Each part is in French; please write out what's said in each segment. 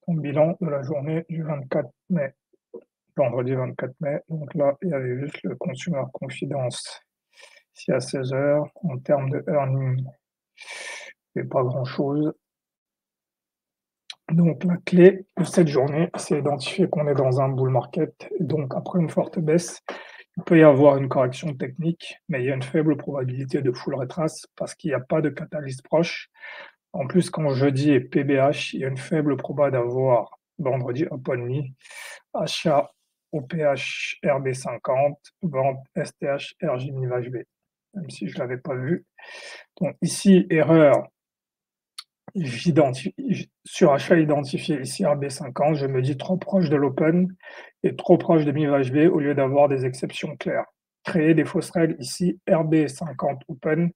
mon bilan de la journée du 24 mai, vendredi 24 mai. Donc là, il y avait juste le Consumer Confidence ici à 16 h. En termes de earning, il n'y a pas grand-chose. Donc la clé de cette journée, c'est identifier qu'on est dans un bull market. Donc après une forte baisse, il peut y avoir une correction technique, mais il y a une faible probabilité de full retrace parce qu'il n'y a pas de catalyse proche. En plus, quand jeudi est PBH, il y a une faible proba d'avoir vendredi open only, achat OPH RB50, vente STH RJ HB, même si je ne l'avais pas vu. Donc ici, erreur, sur achat identifié ici RB50, je me dis trop proche de l'open et trop proche de MIV au lieu d'avoir des exceptions claires. Créer des fausses règles ici, RB50 open,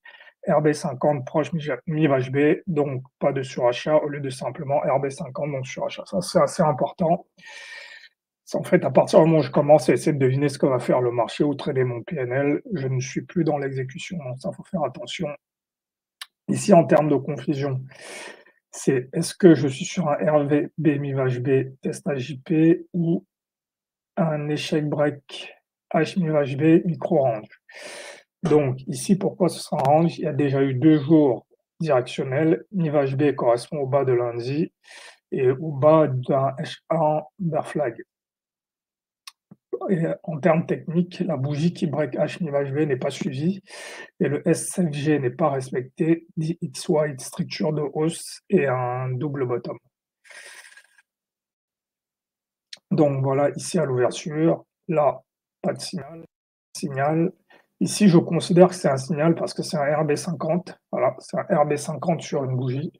RB50 proche MIV, donc pas de surachat au lieu de simplement RB50 donc surachat. Ça, c'est assez important. En fait, à partir du moment où je commence à essayer de deviner ce que va faire le marché ou trader mon PNL, je ne suis plus dans l'exécution. Donc ça, il faut faire attention. Ici, en termes de confusion, c'est est-ce que je suis sur un RVB MIV test AJP ou un échec break HMIV micro range. Donc ici, pourquoi ce sera un range? Il y a déjà eu 2 jours directionnels. MIV correspond au bas de lundi et au bas d'un H1 bear flag. Et en termes techniques, la bougie qui break HMIV n'est pas suivie et le S5G n'est pas respecté, dit XY structure de hausse et un double bottom. Donc voilà, ici à l'ouverture, là, pas de signal. Ici, je considère que c'est un signal parce que c'est un RB50. Voilà, c'est un RB50 sur une bougie.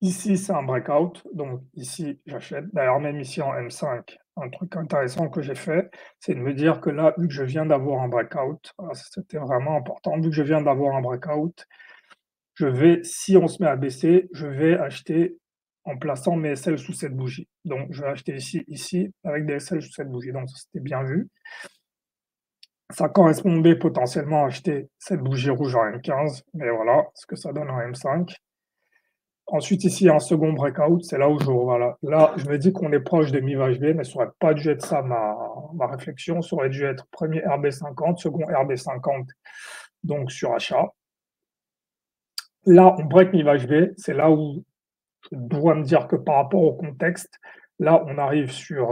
Ici, c'est un breakout. Donc ici, j'achète. D'ailleurs, même ici en M5, un truc intéressant que j'ai fait, c'est de me dire que là, vu que je viens d'avoir un breakout, c'était vraiment important, vu que je viens d'avoir un breakout, je vais, si on se met à baisser, je vais acheter en plaçant mes SL sous cette bougie. Donc, je vais acheter ici, avec des SL sous cette bougie. Donc, ça, c'était bien vu. Ça correspondait potentiellement à acheter cette bougie rouge en M15, mais voilà ce que ça donne en M5. Ensuite, ici, un second breakout, c'est là où voilà. Là, je me dis qu'on est proche de MIV-HB, mais ça n'aurait pas dû être ça ma réflexion. Ça aurait dû être premier RB50, second RB50, donc sur achat. Là, on break MIV-HB, c'est là où je dois me dire que par rapport au contexte, là, on arrive sur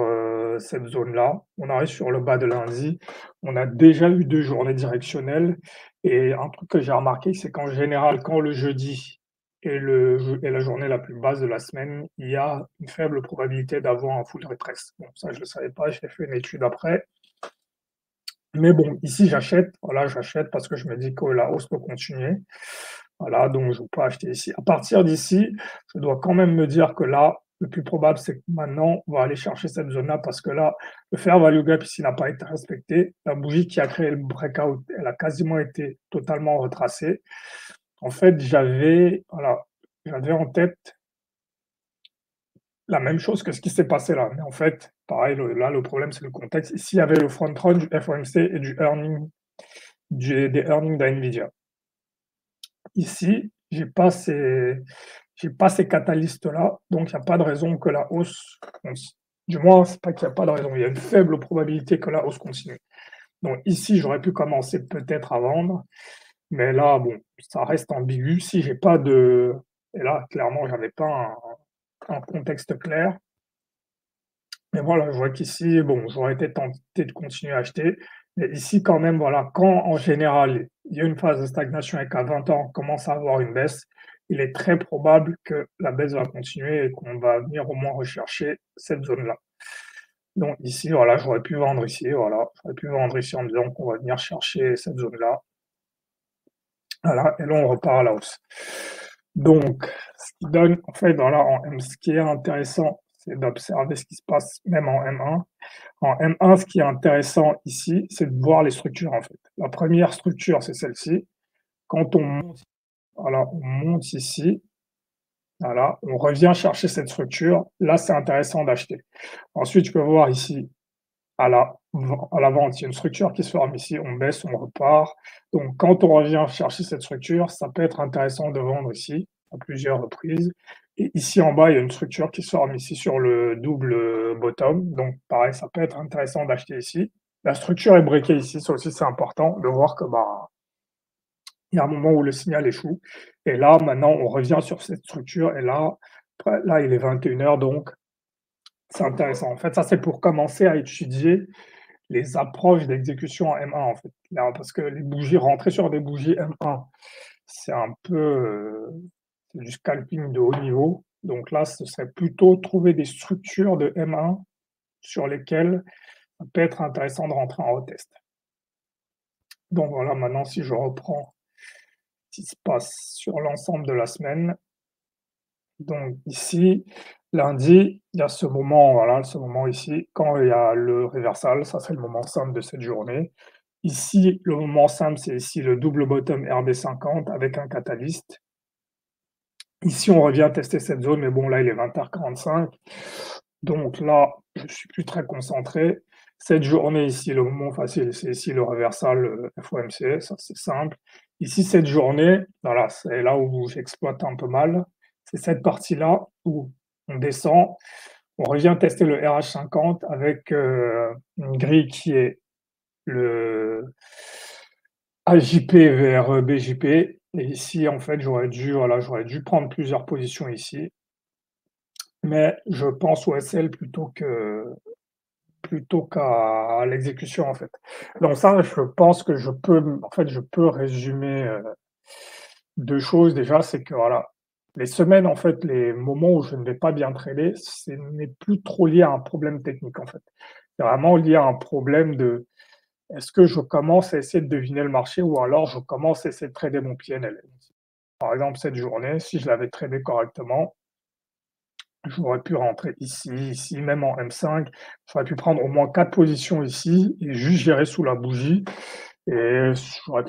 cette zone-là, on arrive sur le bas de lundi. On a déjà eu 2 journées directionnelles et un truc que j'ai remarqué, c'est qu'en général, quand le jeudi est la journée la plus basse de la semaine, il y a une faible probabilité d'avoir un full retrace. Bon, ça, je ne le savais pas, j'ai fait une étude après. Mais bon, ici, j'achète. Voilà, j'achète parce que je me dis que la hausse peut continuer. Voilà, donc je ne vais pas acheter ici. À partir d'ici, je dois quand même me dire que là, le plus probable, c'est que maintenant, on va aller chercher cette zone-là parce que là, le fair value gap ici n'a pas été respecté. La bougie qui a créé le breakout, elle a quasiment été totalement retracée. En fait, j'avais en tête la même chose que ce qui s'est passé là. Mais en fait, pareil, là, le problème, c'est le contexte. Ici, il y avait le front run du FOMC et des earnings d'NVIDIA. Ici, j'ai pas ces catalystes-là, donc il n'y a pas de raison que la hausse, du moins, c'est pas qu'il n'y a pas de raison, il y a une faible probabilité que la hausse continue. Donc ici, j'aurais pu commencer peut-être à vendre, mais là, bon, ça reste ambigu. Si j'ai pas de... Et là, clairement, j'avais pas un contexte clair. Mais voilà, je vois qu'ici, bon, j'aurais été tenté de continuer à acheter. Mais ici, quand même, voilà, quand en général, il y a une phase de stagnation et qu'à 20 ans, on commence à avoir une baisse, il est très probable que la baisse va continuer et qu'on va venir au moins rechercher cette zone-là. Donc ici, voilà, j'aurais pu vendre ici, voilà, j'aurais pu vendre ici en me disant qu'on va venir chercher cette zone-là. Voilà, et là, on repart à la hausse. Donc, ce qui donne, en fait, voilà, ce qui est intéressant, c'est d'observer ce qui se passe même en M1. En M1, ce qui est intéressant ici, c'est de voir les structures, en fait. La première structure, c'est celle-ci. Quand on monte ici, voilà, on revient chercher cette structure. Là, c'est intéressant d'acheter. Ensuite, je peux voir ici à la vente. Il y a une structure qui se forme ici, on baisse, on repart. Donc quand on revient chercher cette structure, ça peut être intéressant de vendre ici, à plusieurs reprises. Et ici en bas, il y a une structure qui se forme ici sur le double, bottom. Donc pareil, ça peut être intéressant d'acheter ici. La structure est breakée ici, ça aussi c'est important de voir que, bah, il y a un moment où le signal échoue et là, maintenant, on revient sur cette structure et là, il est 21 heures, donc c'est intéressant. En fait, ça, c'est pour commencer à étudier les approches d'exécution en M1, en fait. Là, parce que les bougies rentrer sur des bougies M1, c'est un peu, c'est du scalping de haut niveau. Donc là, ce serait plutôt trouver des structures de M1 sur lesquelles ça peut être intéressant de rentrer en retest. Donc voilà, maintenant si je reprends ce qui se passe sur l'ensemble de la semaine. Donc ici, lundi, il y a ce moment, voilà, ce moment ici, quand il y a le réversal, ça c'est le moment simple de cette journée. Ici, le moment simple, c'est ici le double bottom RB50 avec un catalyste. Ici, on revient tester cette zone, mais bon, là, il est 20h45. Donc là, je suis plus très concentré. Cette journée ici, le moment facile, c'est ici le reversal FOMC, ça c'est simple. Ici, cette journée, voilà, c'est là où j'exploite un peu mal. C'est cette partie-là où on descend, on revient tester le RH50 avec une grille qui est le AJP vers BJP. Et ici, en fait, j'aurais dû prendre plusieurs positions ici. Mais je pense au SL plutôt qu'à l'exécution, en fait. Donc ça, je pense que je peux résumer, 2 choses. Déjà, c'est que voilà, les semaines, en fait, les moments où je ne vais pas bien trader, ce n'est plus trop lié à un problème technique, en fait. C'est vraiment lié à un problème de: est-ce que je commence à essayer de deviner le marché ou alors je commence à essayer de trader mon PNL? Par exemple, cette journée, si je l'avais tradé correctement, j'aurais pu rentrer ici, ici, même en M5. J'aurais pu prendre au moins 4 positions ici et juste gérer sous la bougie et ça aurait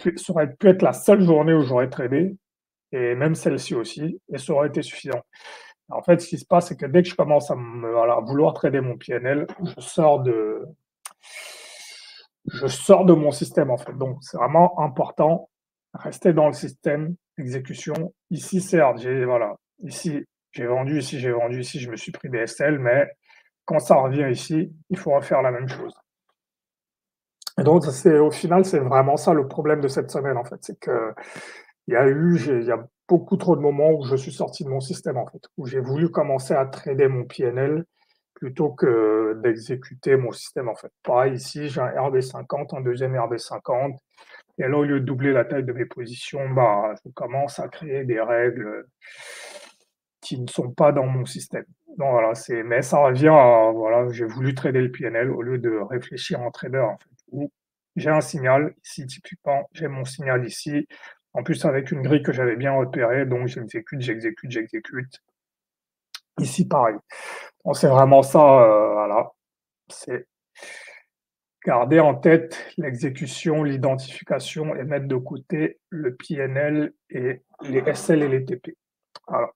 pu être la seule journée où j'aurais tradé et même celle-ci aussi et ça aurait été suffisant. En fait, ce qui se passe, c'est que dès que je commence à vouloir trader mon PNL, je sors de mon système, en fait. Donc c'est vraiment important, rester dans le système, exécution. Ici, certes, ici, j'ai vendu, ici, j'ai vendu, ici, je me suis pris des SL, mais quand ça revient ici, il faut refaire la même chose. Et donc au final, c'est vraiment ça le problème de cette semaine, en fait. C'est qu'il y a beaucoup trop de moments où je suis sorti de mon système, en fait, où j'ai voulu commencer à trader mon PNL plutôt que d'exécuter mon système, en fait. Pareil ici, j'ai un RB50, un deuxième RB50 et là, au lieu de doubler la taille de mes positions, bah, je commence à créer des règles qui ne sont pas dans mon système. Donc voilà, mais ça revient à voilà, j'ai voulu trader le PNL au lieu de réfléchir en trader, en fait, où j'ai un signal ici, typiquement, j'ai mon signal ici, en plus avec une grille que j'avais bien repérée, donc j'exécute, j'exécute, j'exécute. Ici, pareil. Donc c'est vraiment ça, voilà, c'est garder en tête l'exécution, l'identification et mettre de côté le PNL et les SL et les TP. Voilà.